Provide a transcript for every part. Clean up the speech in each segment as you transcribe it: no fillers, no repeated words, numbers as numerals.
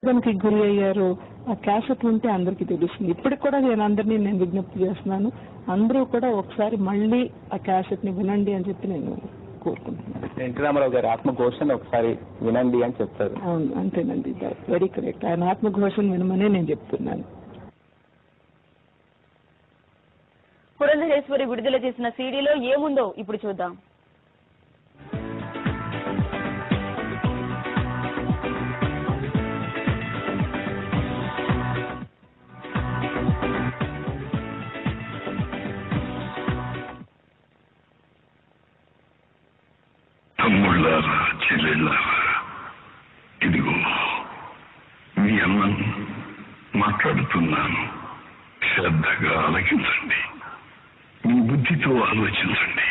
దానికి గురి అయ్యారు. ఆ క్యాసెట్ ఉంటే అందరికీ తెలుస్తుంది. ఇప్పటికి కూడా నేను విజ్ఞప్తి చేస్తున్నాను, అందరూ కూడా ఒకసారి మళ్ళీ ఆ క్యాసెట్ ని వినండి అని చెప్పి నేను కోరుకుంటున్నాను. ఎన్టీ రామారావు గారి ఆత్మఘోషను ఒకసారి వినండి అని చెప్తారు. అవును, అంతేనండి, వెరీ కరెక్ట్. ఆయన ఆత్మఘోషను వినమనే నేను చెప్తున్నాను. పురంధరేశ్వరి విడుదల చేసిన సీడీలో ఏముందో ఇప్పుడు చూద్దాం. తమ్ముళ్ళారా, చెల్లెళ్ళారా, ఇదిగో మీ అన్నను మాట్లాడుతున్నాను. శ్రద్ధగా ఆలకించండి. మీ బుద్ధితో ఆలోచించండి.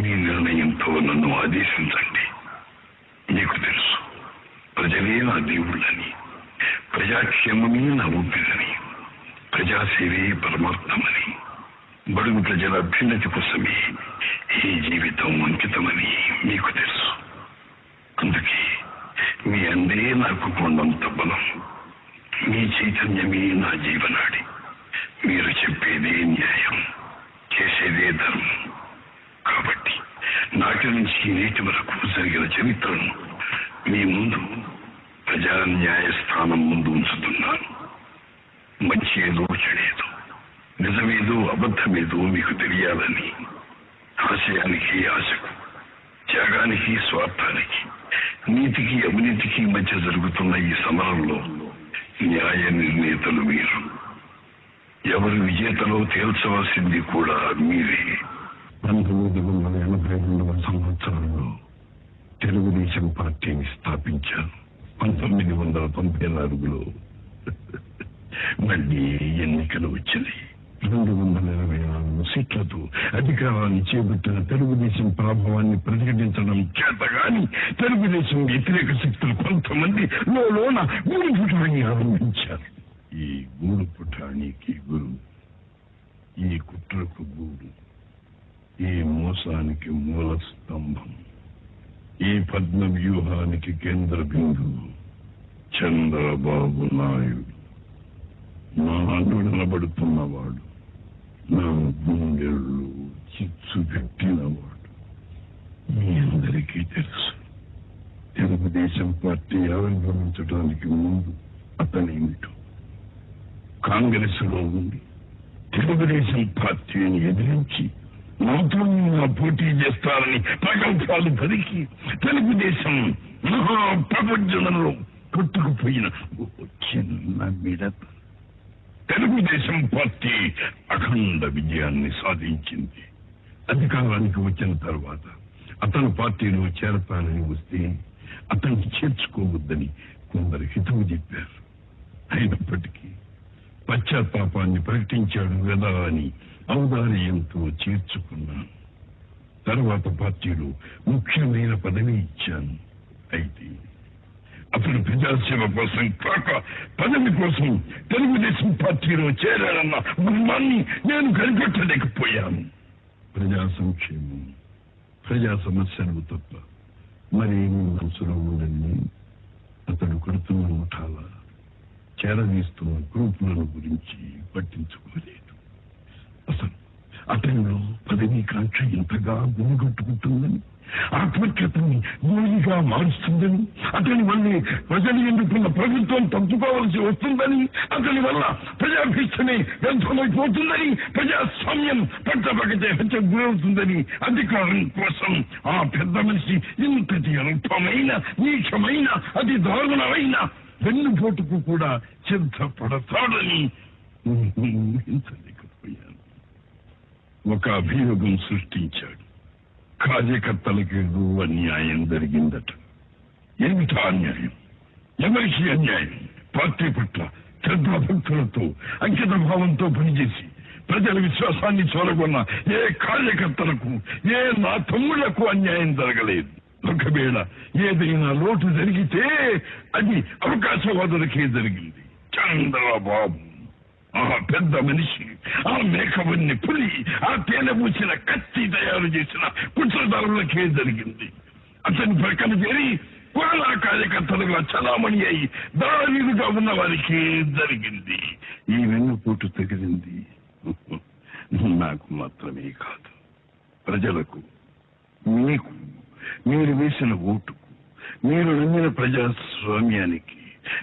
మీ నిర్ణయంతో నన్ను ఆదేశించండి. మీకు తెలుసు, ప్రజలే నా దేవుళ్ళని, ప్రజాక్షేమమే నా ఊపిరని, ప్రజాసేవే పరమార్థమని, బడుగు ప్రజల అభ్యున్నతి కోసమే ఈ జీవితం అంకితమని మీకు తెలుసు. అందుకే మీ అందే నాకు కొండంత బలం, మీ చైతన్యమే నా జీవనాడి. మీరు చెప్పేదే న్యాయం, చేసేదే ధర్మం. కాబట్టి నాటి నుంచి నేటి వరకు జరిగిన చరిత్రను మీ ముందు ప్రజా న్యాయస్థానం ముందు ఉంచుతున్నాను. మంచి ఏదో చెడేదో, నిజమేదో అబద్ధమేదో మీకు తెలియాలని, ఆశయానికి ఆశకు, త్యాగానికి స్వార్థానికి, నీతికి అవినీతికి మధ్య జరుగుతున్న ఈ సమరంలో న్యాయ నిర్ణేతలు మీరు. ఎవరు విజేతలో తేల్చవలసింది కూడా మీరే. 1982వ సంవత్సరంలో తెలుగుదేశం పార్టీని స్థాపించాను. 1994లో మళ్ళీ ఎన్నికలు వచ్చింది. 224 సీట్లతో అధికారాన్ని చేపట్టిన తెలుగుదేశం ప్రభావాన్ని ప్రతిఘటించడం చేతగాని తెలుగుదేశం వ్యతిరేక శక్తులు కొంతమంది లోన గూడు పుటాన్ని ఆరంభించారు. ఈ గూడు పుటానికి గురు, ఈ కుట్రకు గూడు, ఈ మోసానికి మూల స్తంభం, ఈ పద్మ వ్యూహానికి కేంద్ర బిందువు చంద్రబాబు నాయుడు. నా నిలబడుతున్నవాడు, నా గుండెళ్ళు చిచ్చు పెట్టినవాడు. మీ అందరికీ తెలుసు, తెలుగుదేశం పార్టీ ఆవిర్భవించడానికి ముందు అతనేమిటో. కాంగ్రెస్ లో ఉండి తెలుగుదేశం పార్టీని ఎదిరించి నాతో పోటీ చేస్తారని ప్రగల్భాలు పలికి తెలుగుదేశం మహాప్రపంచంలో కొట్టుకుపోయిన చిన్న మిడత. తెలుగుదేశం పార్టీ అఖండ విజయాన్ని సాధించింది. అధికారానికి వచ్చిన తర్వాత అతను పార్టీలో చేరతానని వస్తే అతన్ని చేర్చుకోవద్దని కొందరు హితవు చెప్పారు. అయినప్పటికీ పశ్చాత్తాపాన్ని ప్రకటించాడు కదా అని ఔదార్యంతో చేర్చుకున్నాను. తర్వాత పార్టీలో ముఖ్యమైన పదవి ఇచ్చాను. అయితే అతను ప్రజాసేవ కోసం కాక పదవి కోసం తెలుగుదేశం పార్టీలో చేరాడన్న మర్మాన్ని నేను కనిపెట్టలేకపోయాను. ప్రజా సంక్షేమం, ప్రజా సమస్యలు తప్ప మరేమీ మనసులో ఉందని అతడు కడుతున్న ముఠాల, చేరదీస్తున్న గ్రూపులను గురించి పట్టించుకోలేదు. అసలు అతనిలో పదవీ కాంక్ష ఎంతగా గుమిగొట్టుకుంటుందని, ఆత్మఖ్యతని గోలిగా మారుస్తుందని, అతని వల్లే ప్రజలు ఎన్నుకున్న ప్రభుత్వం తప్పుకోవాల్సి వస్తుందని, అతని వల్ల ప్రజాభిష్టమే వ్యర్థమైపోతుందని, ప్రజాస్వామ్యం పట్టపగతే హత్య గురవుతుందని అధికారం కోసం ఆ పెద్ద మనిషి ఇంతటి అల్పమైన, నీచమైన, అతి దారుణమైన వెన్నుపోటుకు కూడా సిద్ధపడతాడని ఊహించలేకపోయాను. ఒక అభియోగం సృష్టించాడు. కార్యకర్తలకేదో అన్యాయం జరిగిందట. ఏమిటా అన్యాయం? ఎవరికి అన్యాయం? పార్టీ పట్ల శ్రద్ధాభక్తులతో, అంకిత భావంతో పనిచేసి ప్రజల విశ్వాసాన్ని చూరగొన్న ఏ కార్యకర్తలకు, ఏ నా తమ్ముళ్లకు అన్యాయం జరగలేదు. ఒకవేళ ఏదైనా లోటు జరిగితే అది అవకాశవాదులకే జరిగింది. చంద్రబాబు, ఆ పెద్ద మనిషి, ఆ మేకవన్ని పులి, ఆ తేనెపూసిన కత్తి తయారు చేసిన కుట్రదారులకే జరిగింది. అతని ప్రక్కన చేరి కుల కార్యకర్తలుగా చలామణి అయి దానిగా ఉన్న వారికి జరిగింది. ఈ వెన్నుపోటు తగిలింది నాకు మాత్రమే కాదు, ప్రజలకు, మీకు, మీరు వేసిన ఓటుకు, మీరు నమ్మిన ప్రజాస్వామ్యానికి,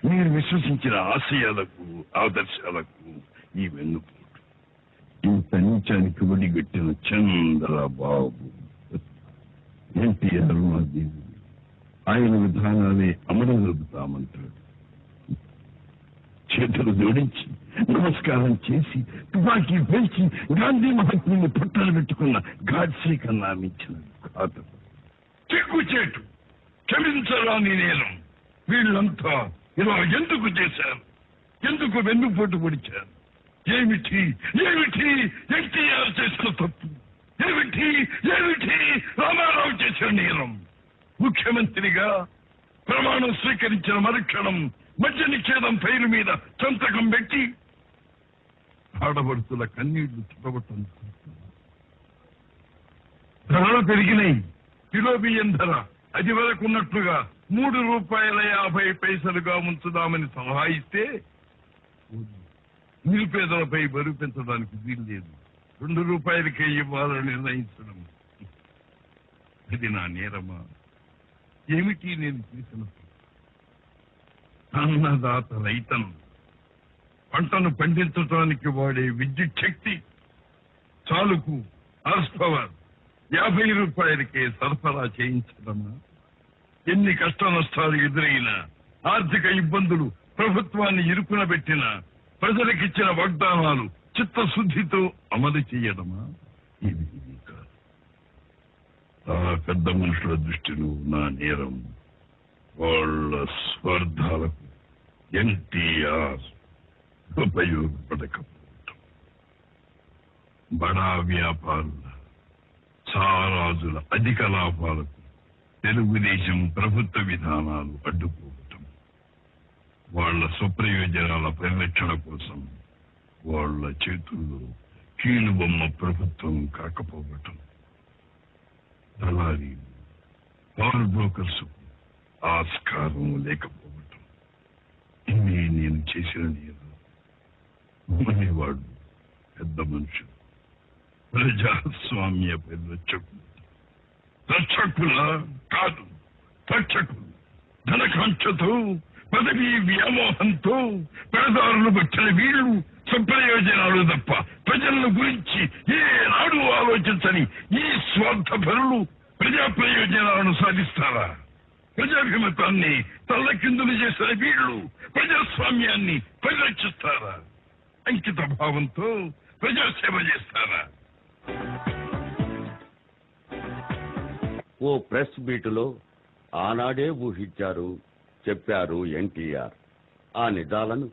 మీరు విశ్వసించిన ఆశయాలకు, ఆదర్శాలకు ఈ వెన్నుపోటు. ఇంత నీచానికి ఒడిగట్టిన చంద్రబాబు ఎన్టీఆర్ మా దేవుడు, ఆయన విధానాలే అమలు జరుపుతామంటాడు. చేతులు జోడించి నమస్కారం చేసి తుపాకీ పేల్చి గాంధీ మహాత్ముని పట్టాలు పెట్టుకున్న గాడ్సే కన్నా మించిన కాదు. చిక్కుచేటు క్షమించరాని నేరం. వీళ్ళంతా ఇలా ఎందుకు చేశారు? ఎందుకు వెన్నుపోటు పొడిచారు? ఏమిటి ఏమిటి ఎన్టీఆర్ చేసిన తప్పు? ఏమిటి ఏమిటి రామారావు చేసిన నేరం? ముఖ్యమంత్రిగా ప్రమాణం స్వీకరించిన మరుక్షణం మద్య నిషేధం పేరు మీద సంతకం పెట్టి ఆడబడుతుల కన్నీళ్లు చుట్టబట్టం. ధరలు పెరిగినాయి. కిలో బియ్యం ధర అది వరకు ఉన్నట్లుగా ₹3.50 ఉంచుదామని సలహా ఇస్తే నిరుపేదలపై బరువు పెంచడానికి వీలు లేదు, ₹2 ఇవ్వాలని నిర్ణయించడం. ఇది నా నేరమా? ఏమిటి నేను చేసిన? అన్నదాత రైతను పంటను పండించడానికి వాడే విద్యుత్ శక్తి చాలుకు హార్స్ పవర్ ₹50 సరఫరా చేయించడమా? ఎన్ని కష్ట నష్టాలు ఎదురైనా, ఆర్థిక ఇబ్బందులు ప్రభుత్వాన్ని ఇరుకున పెట్టిన, ప్రజలకిచ్చిన వాగ్దానాలు చిత్తశుద్ధితో అమలు చేయడమా? ఇది కాదు. ఆ పెద్ద మనుషుల దృష్టిలో నా నేరం వాళ్ళ స్వార్థాలకు ఎన్టీఆర్ ఉపయోగపడకపోవటం. బడా వ్యాపారుల, సారాజుల అధిక లాభాలకు తెలుగుదేశం ప్రభుత్వ విధానాలు అడ్డుకోవటం, వాళ్ల స్వప్రయోజనాల పరిరక్షణ కోసం వాళ్ల చేతుల్లో కీలుబొమ్మ ప్రభుత్వం కాకపోవటం, దళారీ పవర్ బ్రోకర్స్ ఆస్కారం లేకపోవటం, ఇన్ని నేను చేసిన నేను అనేవాడు పెద్ద మనుషులు, ప్రజాస్వామ్య పరిరక్షకులు. రక్షకుల కాదు, రక్షకులు. ధనకాంక్షతో, పదవీ వ్యామోహంతో పెడదారులు పట్టిన వీళ్లు స్వప్రయోజనాలు తప్ప ప్రజల గురించి ఏనాడు ఆలోచించని ఈ స్వార్థపరులు ప్రజా ప్రయోజనాలను సాధిస్తారా? ప్రజాభిమతాన్ని తల్లకిందులు చేసిన వీళ్లు ప్రజాస్వామ్యాన్ని పరిరక్షిస్తారా? అంకిత భావంతో ప్రజాసేవ చేస్తారా? ఓ ప్రెస్ మీటులో ఆనాడే ఊహించారు, చెప్పారు ఎన్టీఆర్. ఆ నిజాలను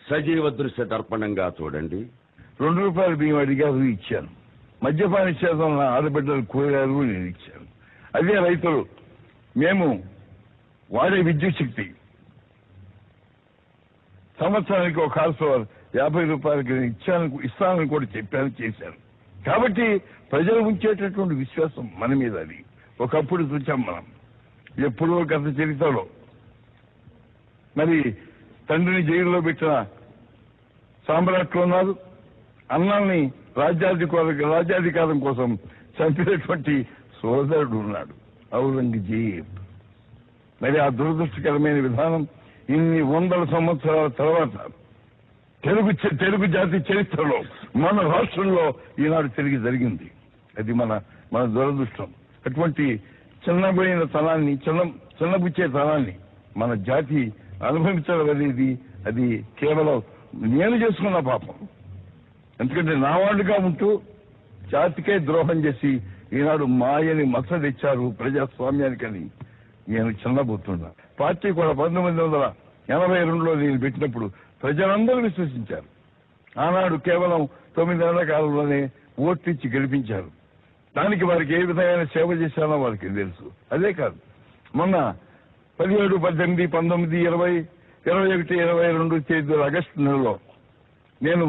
సజీవ దృశ్య దర్పణంగా చూడండి. ₹2 బియ్యం అడిగారు, ఇచ్చాను. మద్యపాన నిషేధం నా ఆడబిడ్డలు కోరారు, నేను ఇచ్చాను. అదే రైతులు మేము వాడే విద్యుత్ శక్తి సంవత్సరానికి ఒక హార్స్ పవర్ ₹50 ఇస్తానని కూడా చెప్పాను, చేశాను. కాబట్టి ప్రజలు ఉంచేటటువంటి విశ్వాసం మన మీద. అది ఒకప్పుడు చూచాం మనం. ఎప్పుడో గత చరిత్రలో మరి తండ్రిని జైల్లో పెట్టిన సామ్రాట్లు ఉన్నారు, అన్నాల్ని రాజ్యాధికారం కోసం చంపినటువంటి సోదరుడు ఉన్నాడు, ఔరంగజేబ్. మరి ఆ దురదృష్టకరమైన విధానం ఇన్ని 100 సంవత్సరాల తర్వాత తెలుగు జాతి చరిత్రలో మన రాష్ట్రంలో ఈనాడు తిరిగి జరిగింది. అది మన దురదృష్టం. అటువంటి చిన్నబోయిన తనాన్ని, చిన్నబుచ్చే తనాన్ని మన జాతి అనుభవించడం అనేది అది కేవలం నేను చేసుకున్న పాపం. ఎందుకంటే నా వాడుగా ఉంటూ జాతికే ద్రోహం చేసి ఈనాడు మాయని మచ్చ తెచ్చారు ప్రజాస్వామ్యానికని నేను చిన్నబోతున్నా. పార్టీ కూడా 1982లో నేను పెట్టినప్పుడు ప్రజలందరూ విశ్వసించారు. ఆనాడు కేవలం 9 నెలల కాలంలోనే ఓట్లిచ్చి గెలిపించారు. దానికి వారికి ఏ విధమైన సేవ చేశానో వారికి తెలుసు. అదే కాదు, మొన్న 17, 18, 19, 20, 21, 22 తేదీల ఆగస్టు నెలలో నేను